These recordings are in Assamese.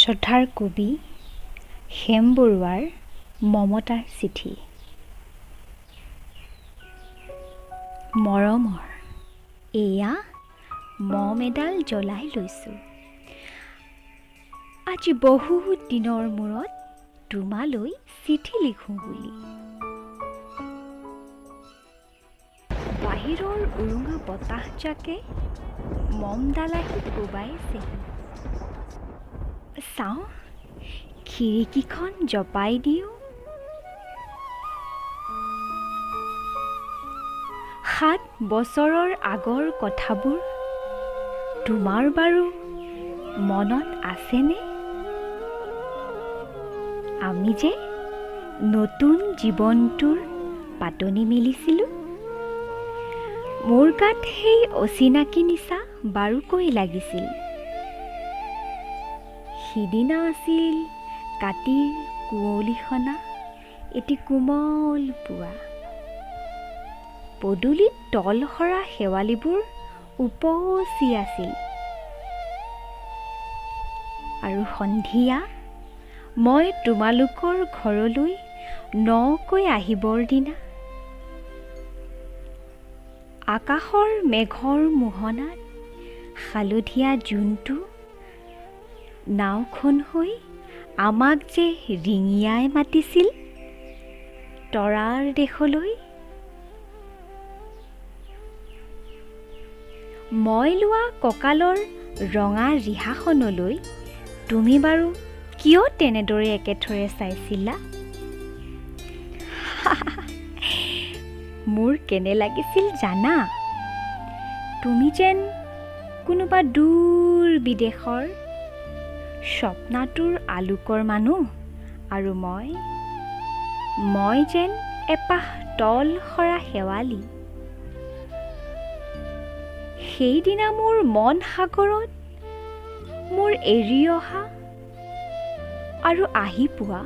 শ্ৰদ্ধাৰ কবি হেম বৰুৱাৰ মমতাৰ চিঠি। মৰমৰ এয়া মম এডাল জ্বলাই লৈছোঁ। আজি বহুত দিনৰ মূৰত তোমালৈ চিঠি লিখোঁ বুলি। বাহিৰৰ উৰুঙা বতাহজাকে মমডাল আহি কোবাইছেহি। চাওঁ, খিৰিকীখন জপাই দিওঁ। 7 বছৰৰ আগৰ কথাবোৰ তোমাৰ বাৰু মনত আছেনে? আমি যে নতুন জীৱনটোৰ পাতনি মেলিছিলোঁ। মোৰ গাত সেই অচিনাকি নিচা বাৰুকৈ লাগিছিল। সিদিনা আছিল কাতিৰ কুঁৱলীসনা এটি কোমল পুৱা। পদূলিত তল সৰা শেৱালিবোৰ উপচি আছিল। আৰু সন্ধিয়া মই তোমালোকৰ ঘৰলৈ নকৈ আহিবৰ দিনা আকাশৰ মেঘৰ মোহনাত হালধীয়া জোনটো নাওখন হৈ আমাক যে ৰিঙিয়াই মাতিছিল তৰাৰ দেশলৈ। মই লোৱা কঁকালৰ ৰঙা ৰিহাখনলৈ তুমি বাৰু কিয় তেনেদৰে একেথৰে চাইছিলা? মোৰ কেনে লাগিছিল জানা? তুমি যেন কোনোবা দূৰ বিদেশৰ স্বপ্নাতুৰ আলোকৰ মানুহ, আৰু মই যেন এপাহ তল সৰা শেৱালি। সেইদিনা মোৰ মন সাগৰত মোৰ এৰি অহা আৰু আহি পোৱা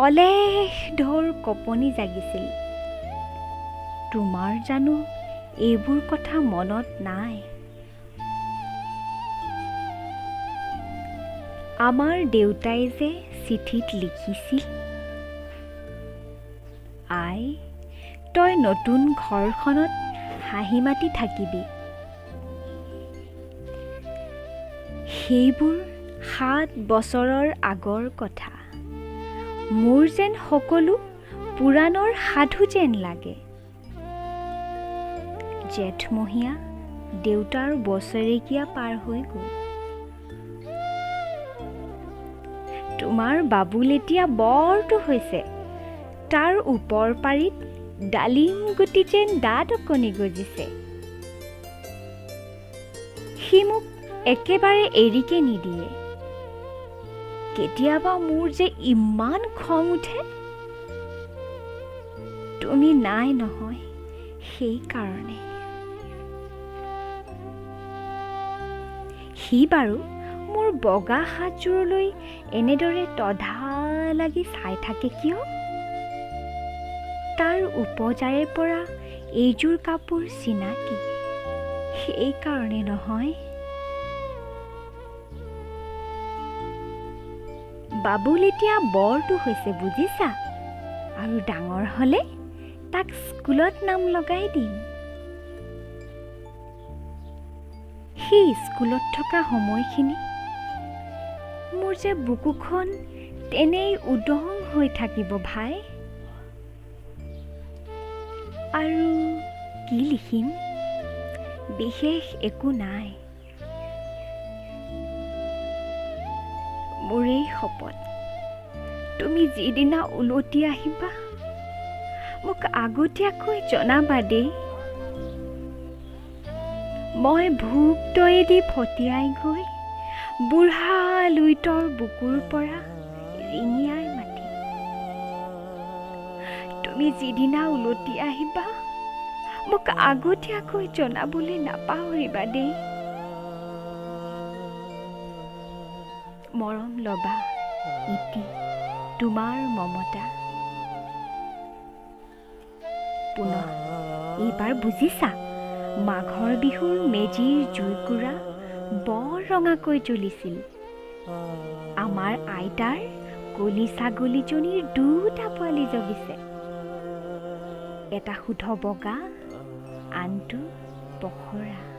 অলেখ ঢৌৰ কঁপনি জাগিছিল। তোমাৰ জানো এইবোৰ কথা মনত নাই? আমাৰ দেউতাই যে চিঠিত লিখিছিল, আই, তই নতুন ঘৰখনত হাঁহি মাতি থাকিবি। সেইবোৰ 7 বছৰৰ আগৰ কথা। মোৰ যেন সকলো পুৰাণৰ সাধু যেন লাগে। জেঠমহীয়া দেউতাৰ বছৰেকীয়া পাৰ হৈ গ'ল। তোমাৰ বাবুল এতিয়া বৰটো হৈছে। তাৰ ওপৰ পাৰিত ডালিম গুটি যেন দাঁত অকণি গজিছে। সি মোক একেবাৰে এৰিকে নিদিয়ে। কেতিয়াবা মোৰ যে ইমান খং উঠে। তুমি নাই নহয়, সেইকাৰণে। সি বাৰু মোৰ বগা হাতযোৰলৈ এনেদৰে তধা লাগি চাই থাকে কিয়? তাৰ উপজাৰে পৰা এইযোৰ কাপোৰ চিনাকি, সেইকাৰণে নহয়। বাবুল এতিয়া বৰটো হৈছে বুজিছা, আৰু ডাঙৰ হ'লে তাক স্কুলত নাম লগাই দিম। সি স্কুলত থকা সময়খিনি মোৰ যে বুকুখন তেনেই উদং হৈ থাকিব ভাই। আৰু কি লিখিম? বিশেষ একো নাই। মোৰেই শপত, তুমি যিদিনা উলটি আহিবা মোক আগতীয়াকৈ জনাবা দেই। মই ভোগদৈয়েদি ফটিয়াই গৈ বুঢ়া লুইতৰ বুকুৰ পৰা ৰিঙিয়াই মাতিম। তুমি যিদিনা উলটি আহিবা মোক আগতীয়াকৈ জনাবলৈ নাপাহৰিবা দেই। মৰম লবা ইতি, তোমাৰ মমতা। পুনৰ এইবাৰ বুজিছা, মাঘৰ বিহুৰ মেজিৰ জুইকুৰা বৰ ৰঙাকৈ জ্বলিছিল। আমাৰ আইতাৰ কলি ছাগলীজনীৰ দুটা পোৱালি জগিছে। এটা শুদ্ধ বগা, আনটো পখৰা।